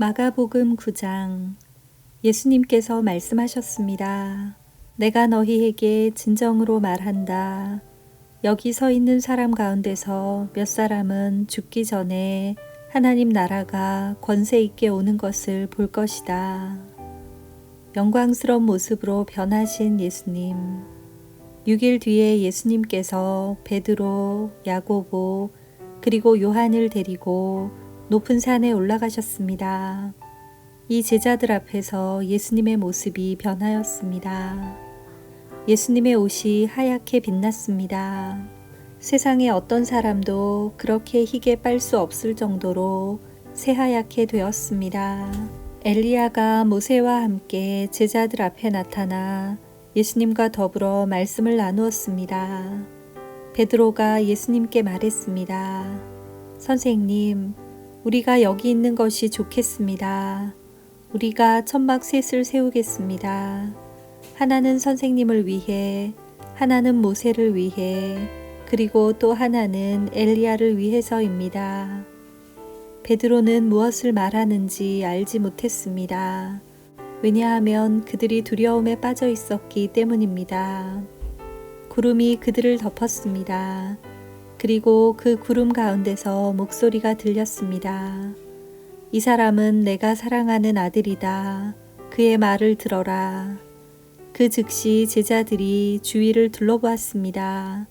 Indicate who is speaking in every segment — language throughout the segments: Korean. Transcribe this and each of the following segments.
Speaker 1: 마가복음 9장. 예수님께서 말씀하셨습니다. 내가 너희에게 진정으로 말한다. 여기 서 있는 사람 가운데서 몇 사람은 죽기 전에 하나님 나라가 권세 있게 오는 것을 볼 것이다. 영광스러운 모습으로 변하신 예수님. 6일 뒤에 예수님께서 베드로, 야고보, 그리고 요한을 데리고 높은 산에 올라가셨습니다. 이 제자들 앞에서 예수님의 모습이 변하였습니다. 예수님의 옷이 하얗게 빛났습니다. 세상에 어떤 사람도 그렇게 희게 빨 수 없을 정도로 새하얗게 되었습니다. 엘리야가 모세와 함께 제자들 앞에 나타나 예수님과 더불어 말씀을 나누었습니다. 베드로가 예수님께 말했습니다. 선생님, 우리가 여기 있는 것이 좋겠습니다. 우리가 천막 셋을 세우겠습니다. 하나는 선생님을 위해, 하나는 모세를 위해, 그리고 또 하나는 엘리야를 위해서입니다. 베드로는 무엇을 말하는지 알지 못했습니다. 왜냐하면 그들이 두려움에 빠져 있었기 때문입니다. 구름이 그들을 덮었습니다. 그리고 그 구름 가운데서 목소리가 들렸습니다. 이 사람은 내가 사랑하는 아들이다. 그의 말을 들어라. 그 즉시 제자들이 주위를 둘러보았습니다.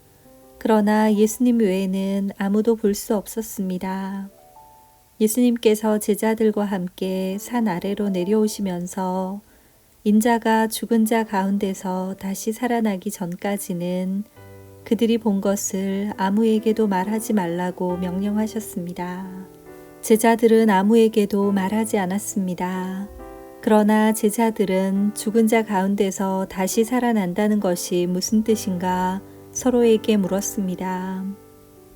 Speaker 1: 그러나 예수님 외에는 아무도 볼 수 없었습니다. 예수님께서 제자들과 함께 산 아래로 내려오시면서 인자가 죽은 자 가운데서 다시 살아나기 전까지는 그들이 본 것을 아무에게도 말하지 말라고 명령하셨습니다. 제자들은 아무에게도 말하지 않았습니다. 그러나 제자들은 죽은 자 가운데서 다시 살아난다는 것이 무슨 뜻인가 서로에게 물었습니다.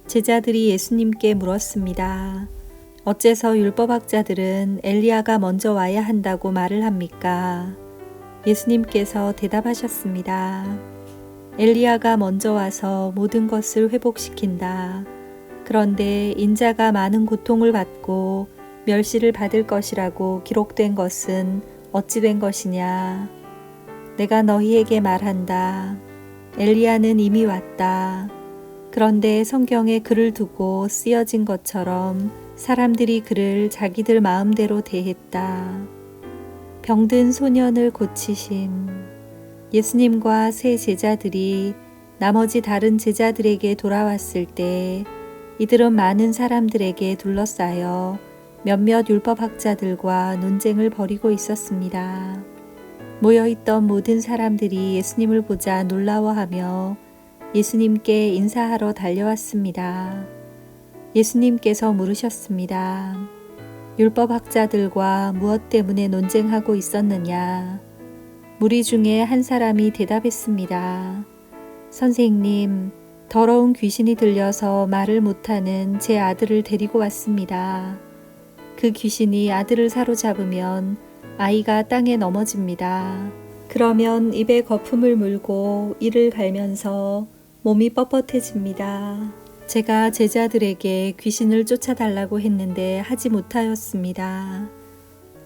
Speaker 1: 제자들이 예수님께 물었습니다. 어째서 율법학자들은 엘리야가 먼저 와야 한다고 말을 합니까? 예수님께서 대답하셨습니다. 엘리야가 먼저 와서 모든 것을 회복시킨다. 그런데 인자가 많은 고통을 받고 멸시를 받을 것이라고 기록된 것은 어찌 된 것이냐? 내가 너희에게 말한다. 엘리야는 이미 왔다. 그런데 성경에 그를 두고 쓰여진 것처럼 사람들이 그를 자기들 마음대로 대했다. 병든 소년을 고치심. 예수님과 세 제자들이 나머지 다른 제자들에게 돌아왔을 때 이들은 많은 사람들에게 둘러싸여 몇몇 율법학자들과 논쟁을 벌이고 있었습니다. 모여있던 모든 사람들이 예수님을 보자 놀라워하며 예수님께 인사하러 달려왔습니다. 예수님께서 물으셨습니다. 율법학자들과 무엇 때문에 논쟁하고 있었느냐? 무리 중에 한 사람이 대답했습니다. 선생님, 더러운 귀신이 들려서 말을 못하는 제 아들을 데리고 왔습니다. 그 귀신이 아들을 사로잡으면 아이가 땅에 넘어집니다. 그러면 입에 거품을 물고 이를 갈면서 몸이 뻣뻣해집니다. 제가 제자들에게 귀신을 쫓아달라고 했는데 하지 못하였습니다.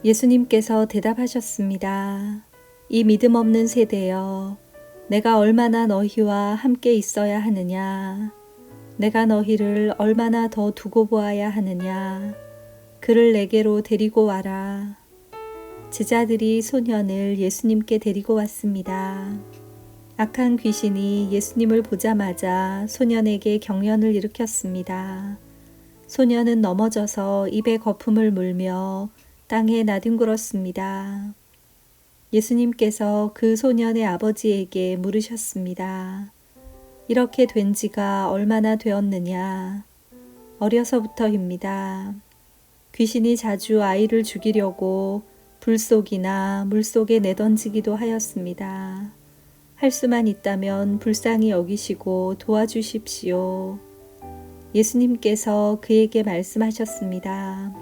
Speaker 1: 예수님께서 대답하셨습니다. 이 믿음 없는 세대여, 내가 얼마나 너희와 함께 있어야 하느냐? 내가 너희를 얼마나 더 두고 보아야 하느냐? 그를 내게로 데리고 와라. 제자들이 소년을 예수님께 데리고 왔습니다. 악한 귀신이 예수님을 보자마자 소년에게 경련을 일으켰습니다. 소년은 넘어져서 입에 거품을 물며 땅에 나뒹굴었습니다. 예수님께서 그 소년의 아버지에게 물으셨습니다. 이렇게 된 지가 얼마나 되었느냐? 어려서부터입니다. 귀신이 자주 아이를 죽이려고 불 속이나 물 속에 내던지기도 하였습니다. 할 수만 있다면 불쌍히 여기시고 도와주십시오. 예수님께서 그에게 말씀하셨습니다.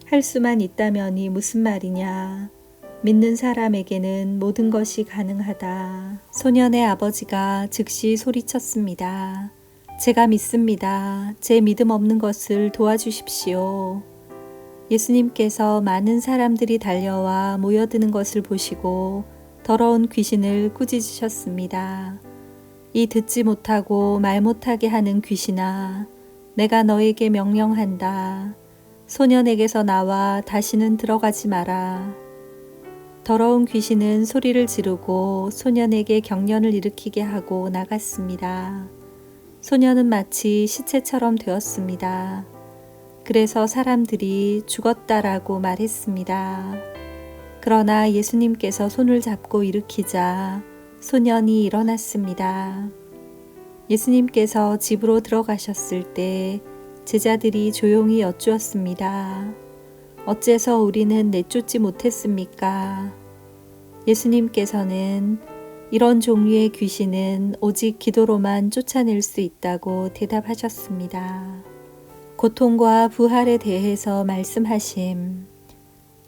Speaker 1: 할 수만 있다면이 무슨 말이냐? 믿는 사람에게는 모든 것이 가능하다. 소년의 아버지가 즉시 소리쳤습니다. 제가 믿습니다. 제 믿음 없는 것을 도와주십시오. 예수님께서 많은 사람들이 달려와 모여드는 것을 보시고 더러운 귀신을 꾸짖으셨습니다. 이 듣지 못하고 말 못하게 하는 귀신아, 내가 너에게 명령한다. 소년에게서 나와 다시는 들어가지 마라. 더러운 귀신은 소리를 지르고 소년에게 경련을 일으키게 하고 나갔습니다. 소년은 마치 시체처럼 되었습니다. 그래서 사람들이 죽었다라고 말했습니다. 그러나 예수님께서 손을 잡고 일으키자 소년이 일어났습니다. 예수님께서 집으로 들어가셨을 때 제자들이 조용히 여쭈었습니다. 어째서 우리는 내쫓지 못했습니까? 예수님께서는 이런 종류의 귀신은 오직 기도로만 쫓아낼 수 있다고 대답하셨습니다. 고통과 부활에 대해서 말씀하심.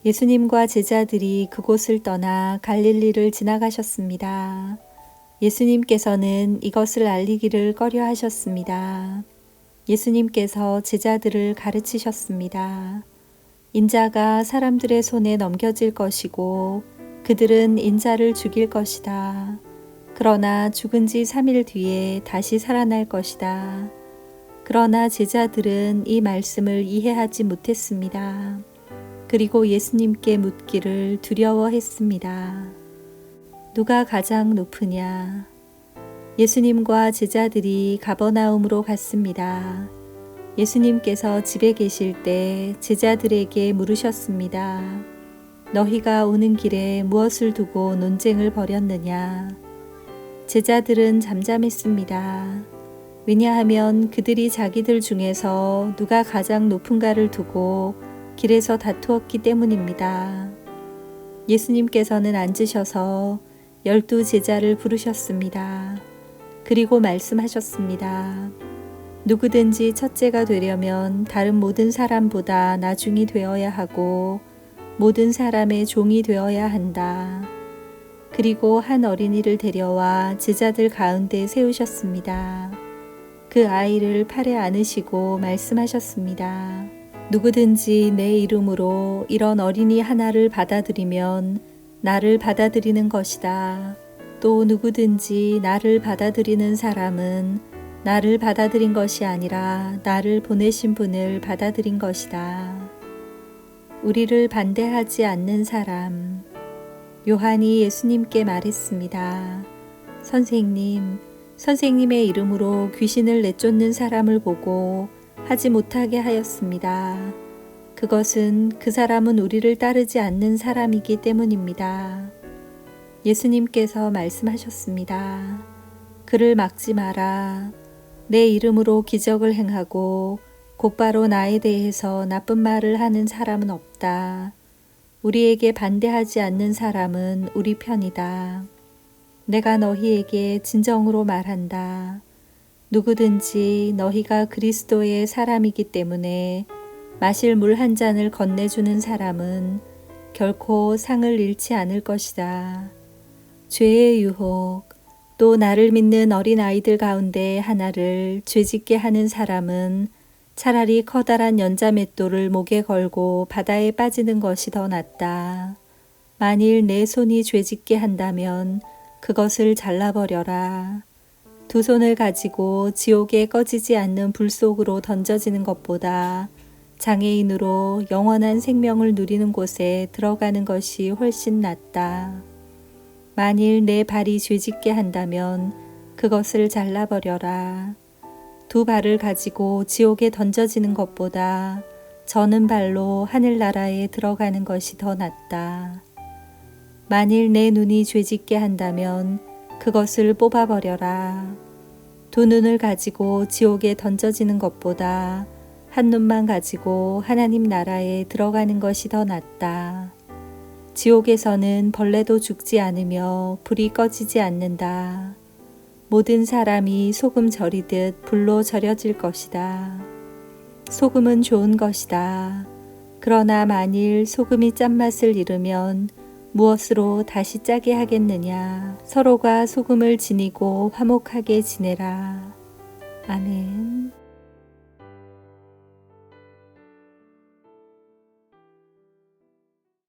Speaker 1: 예수님과 제자들이 그곳을 떠나 갈릴리를 지나가셨습니다. 예수님께서는 이것을 알리기를 꺼려 하셨습니다. 예수님께서 제자들을 가르치셨습니다. 인자가 사람들의 손에 넘겨질 것이고 그들은 인자를 죽일 것이다. 그러나 죽은 지 3일 뒤에 다시 살아날 것이다. 그러나 제자들은 이 말씀을 이해하지 못했습니다. 그리고 예수님께 묻기를 두려워했습니다. 누가 가장 높으냐? 예수님과 제자들이 가버나움으로 갔습니다. 예수님께서 집에 계실 때 제자들에게 물으셨습니다. 너희가 오는 길에 무엇을 두고 논쟁을 벌였느냐? 제자들은 잠잠했습니다. 왜냐하면 그들이 자기들 중에서 누가 가장 높은가를 두고 길에서 다투었기 때문입니다. 예수님께서는 앉으셔서 12 제자를 부르셨습니다. 그리고 말씀하셨습니다. 누구든지 첫째가 되려면 다른 모든 사람보다 나중이 되어야 하고 모든 사람의 종이 되어야 한다. 그리고 한 어린이를 데려와 제자들 가운데 세우셨습니다. 그 아이를 팔에 안으시고 말씀하셨습니다. 누구든지 내 이름으로 이런 어린이 하나를 받아들이면 나를 받아들이는 것이다. 또 누구든지 나를 받아들이는 사람은 나를 받아들인 것이 아니라 나를 보내신 분을 받아들인 것이다. 우리를 반대하지 않는 사람. 요한이 예수님께 말했습니다. 선생님의 이름으로 귀신을 내쫓는 사람을 보고 하지 못하게 하였습니다. 그것은 그 사람은 우리를 따르지 않는 사람이기 때문입니다. 예수님께서 말씀하셨습니다. 그를 막지 마라. 내 이름으로 기적을 행하고 곧바로 나에 대해서 나쁜 말을 하는 사람은 없다. 우리에게 반대하지 않는 사람은 우리 편이다. 내가 너희에게 진정으로 말한다. 누구든지 너희가 그리스도의 사람이기 때문에 마실 물 한 잔을 건네주는 사람은 결코 상을 잃지 않을 것이다. 죄의 유혹, 또 나를 믿는 어린 아이들 가운데 하나를 죄짓게 하는 사람은 차라리 커다란 연자맷돌을 목에 걸고 바다에 빠지는 것이 더 낫다. 만일 내 손이 죄짓게 한다면 그것을 잘라버려라. 두 손을 가지고 지옥에 꺼지지 않는 불 속으로 던져지는 것보다 장애인으로 영원한 생명을 누리는 곳에 들어가는 것이 훨씬 낫다. 만일 내 발이 죄짓게 한다면 그것을 잘라버려라. 두 발을 가지고 지옥에 던져지는 것보다 저는 발로 하늘나라에 들어가는 것이 더 낫다. 만일 내 눈이 죄짓게 한다면 그것을 뽑아버려라. 두 눈을 가지고 지옥에 던져지는 것보다 한 눈만 가지고 하나님 나라에 들어가는 것이 더 낫다. 지옥에서는 벌레도 죽지 않으며 불이 꺼지지 않는다. 모든 사람이 소금 절이듯 불로 절여질 것이다. 소금은 좋은 것이다. 그러나 만일 소금이 짠맛을 잃으면 무엇으로 다시 짜게 하겠느냐. 서로가 소금을 지니고 화목하게 지내라. 아멘.